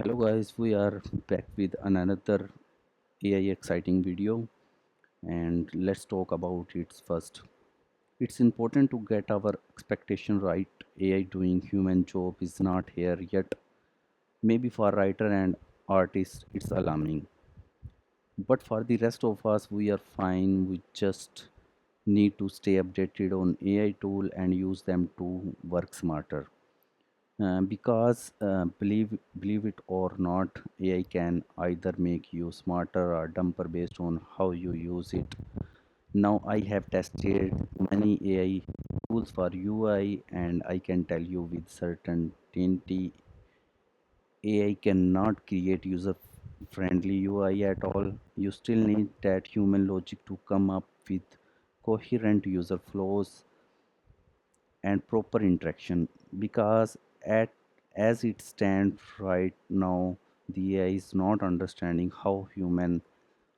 Hello guys, we are back with another AI exciting video and let's talk about it first. It's important to get our expectation right. AI doing human job is not here yet. Maybe for writer and artist it's alarming. But for the rest of us we are fine. We just need to stay updated on AI tool and use them to work smarter. Because believe it or not, AI can either make you smarter or dumber based on how you use it. Now I have tested many AI tools for UI, and I can tell you with certainty AI cannot create user friendly UI at all. You still need that human logic to come up with coherent user flows and proper interaction, because at as it stands right now the AI is not understanding how human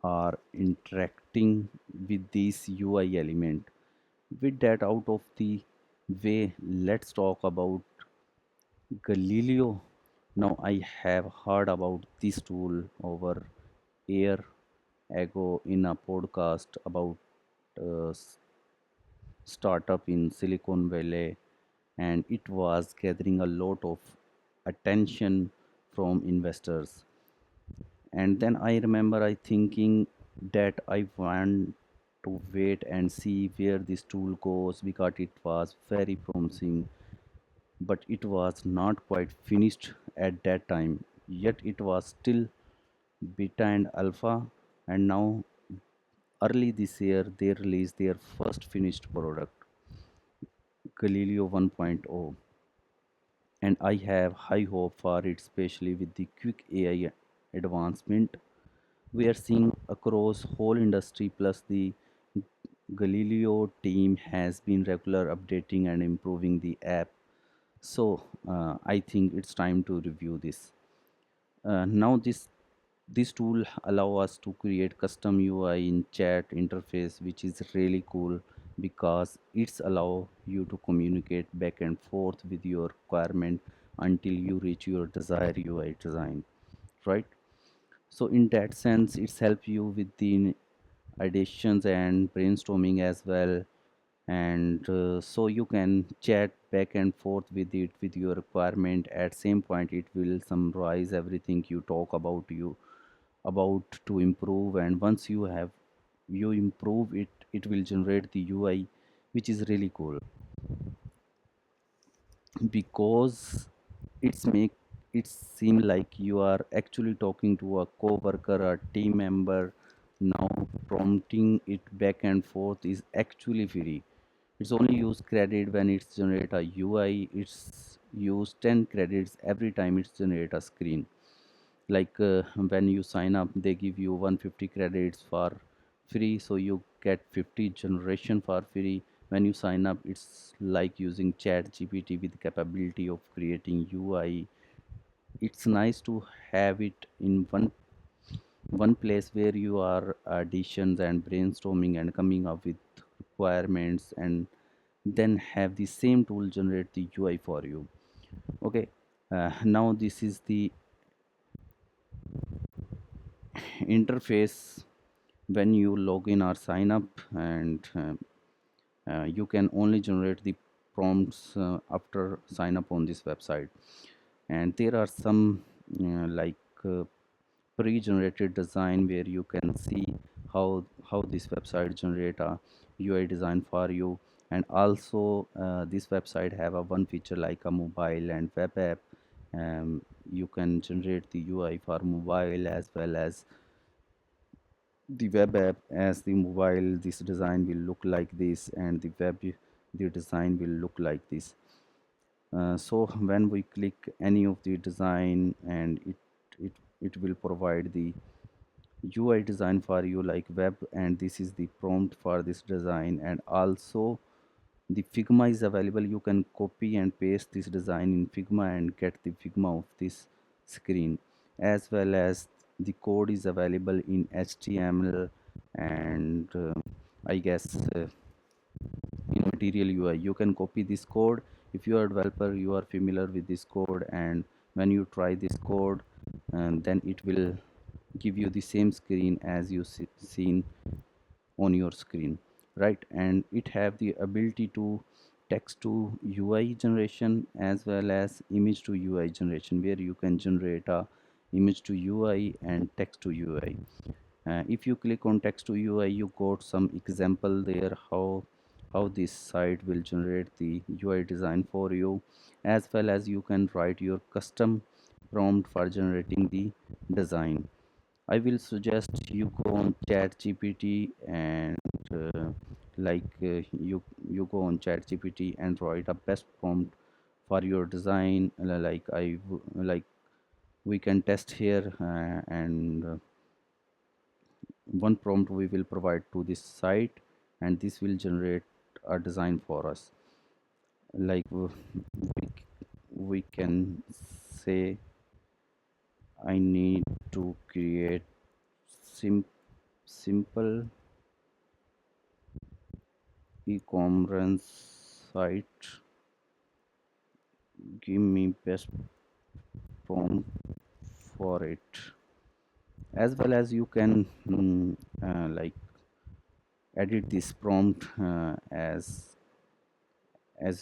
are interacting with this UI element. With that out of the way, let's talk about Galileo. Now I have heard about this tool over year ago in a podcast about uh, startup in Silicon Valley, and it was gathering a lot of attention from investors. And then I remember I thinking that I want to wait and see where this tool goes because it was very promising, but it was not quite finished at that time. Yet it was still beta and alpha, and now early this year they released their first finished product, Galileo 1.0, and I have high hope for it, especially with the quick AI advancement we are seeing across whole industry. Plus the Galileo team has been regular updating and improving the app. So I think it's time to review this. Now this tool allow us to create custom UI in chat interface, which is really cool because it's allow you to communicate back and forth with your requirement until you reach your desired UI design, right? So in that sense it's help you with the additions and brainstorming as well, and so you can chat back and forth with it with your requirement. At same point it will summarize everything you talk about to improve, and once you improve it, it will generate the UI, which is really cool because it's make it seem like you are actually talking to a co-worker or team member. Now prompting it back and forth is actually free. It's only use credit when it's generate a UI. It's use 10 credits every time it's generate a screen. Like when you sign up they give you 150 credits for free, so you get 50 generation for free. When you sign up it's like using chat gpt with capability of creating UI. It's nice to have it in one place where you are additions and brainstorming and coming up with requirements, and then have the same tool generate the UI for you. Okay, now this is the interface when you log in or sign up, and you can only generate the prompts after sign up on this website. And there are some like pre-generated design where you can see how this website generate a UI design for you. And also this website have a one feature like a mobile and web app. You can generate the UI for mobile as well as the web app. As the mobile this design will look like this, and the web the design will look like this. So when we click any of the design, and it will provide the UI design for you like web, and this is the prompt for this design. And also the Figma is available. You can copy and paste this design in Figma and get the Figma of this screen, as well as the code is available in HTML and I guess in Material UI. You can copy this code. If you are a developer, you are familiar with this code, and when you try this code, and then it will give you the same screen as you seen on your screen, right? And it have the ability to text to UI generation as well as image to UI generation, where you can generate a image to UI and text to UI. If you click on text to UI, you got some example there how this site will generate the UI design for you, as well as you can write your custom prompt for generating the design. I will suggest you go on Chat GPT and you go on Chat GPT and write a best prompt for your design. Like we can test here, and one prompt we will provide to this site, and this will generate a design for us. Like we, we can say, I need to create sim simple e-commerce site, give me best prompt for it. As well as you can like edit this prompt as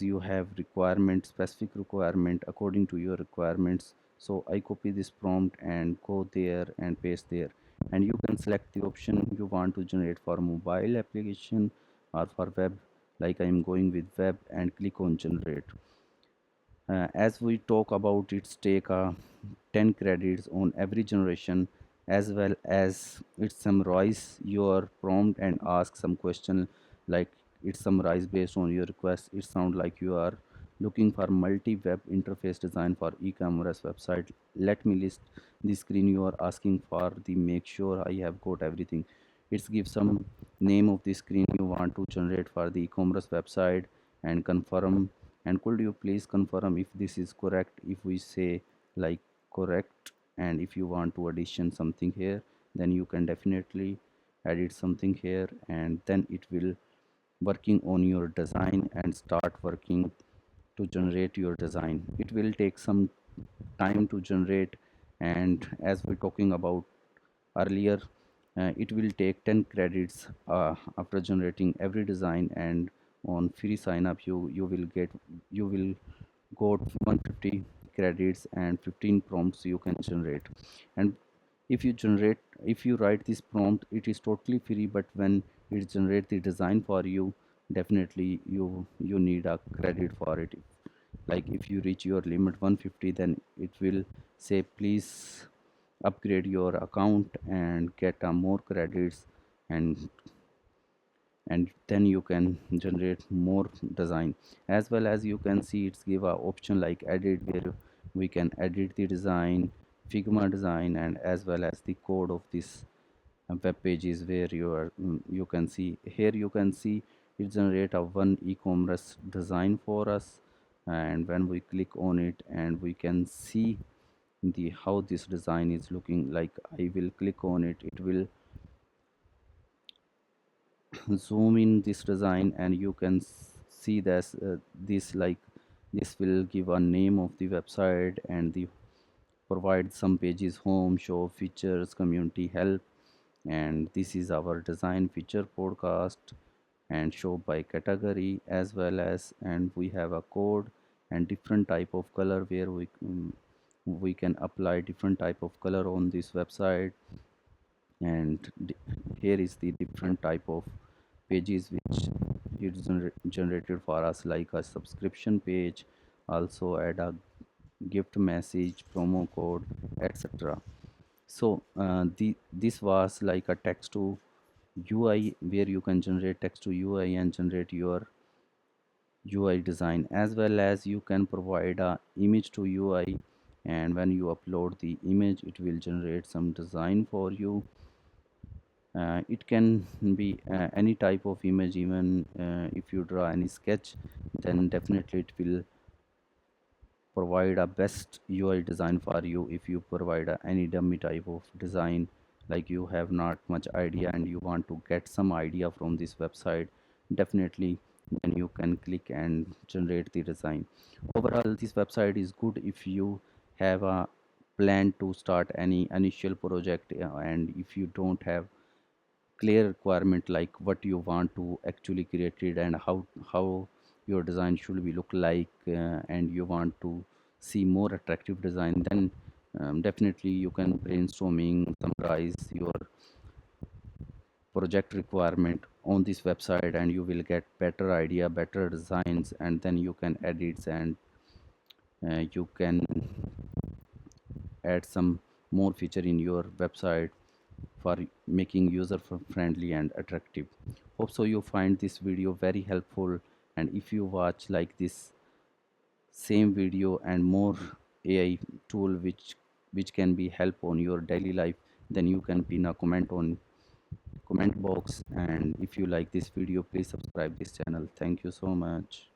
you have requirement, specific requirement according to your requirements. So I copy this prompt and go there and paste there, and you can select the option you want to generate for mobile application or for web. Like I am going with web and click on generate. As we talk about its take 10 credits on every generation, as well as it summarize your prompt and ask some question, like it summarize based on your request. It sound like you are looking for multi-web interface design for e-commerce website. Let me list the screen you are asking for, the make sure I have got everything. It's give some name of the screen you want to generate for the e-commerce website and confirm. And could you please confirm if this is correct? If we say like correct, and if you want to addition something here, then you can definitely edit something here, and then it will working on your design and start working to generate your design. It will take some time to generate, and as we're talking about earlier, it will take 10 credits after generating every design. And on free sign up, you will got 150 credits and 15 prompts you can generate. And if you generate, if you write this prompt, it is totally free, but when it generate the design for you, definitely you need a credit for it. Like if you reach your limit 150, then it will say please upgrade your account and get more credits, and then you can generate more design. As well as you can see, it's give a option like edit, where we can edit the design, Figma design, and as well as the code of this web pages, where you can see here, you can see it generate a one e-commerce design for us. And when we click on it, and we can see the how this design is looking like. I will click on it, it will zoom in this design, and you can see this like this will give a name of the website, and the provide some pages: home, show, features, community, help. And this is our design feature podcast, and show by category as well as. And we have a code and different type of color, where we can apply different type of color on this website. And here is the different type of pages which is generated for us, like a subscription page, also add a gift message, promo code, etc. So this was like a text to UI, where you can generate text to UI and generate your UI design. As well as you can provide a image to UI, and when you upload the image, it will generate some design for you. It can be any type of image, even if you draw any sketch, then definitely it will provide a best UI design for you. If you provide any dummy type of design, like you have not much idea and you want to get some idea from this website, definitely then you can click and generate the design. Overall, this website is good if you have a plan to start any initial project, and if you don't have clear requirement like what you want to actually create it and how your design should be look like, and you want to see more attractive design, then definitely you can brainstorming summarize your project requirement on this website, and you will get better idea, better designs, and then you can edit, and you can add some more feature in your website for making user friendly and attractive. Hope so you find this video very helpful, and if you watch like this same video and more AI tool which can be help on your daily life, then you can pin a comment on comment box. And if you like this video, please subscribe this channel. Thank you so much.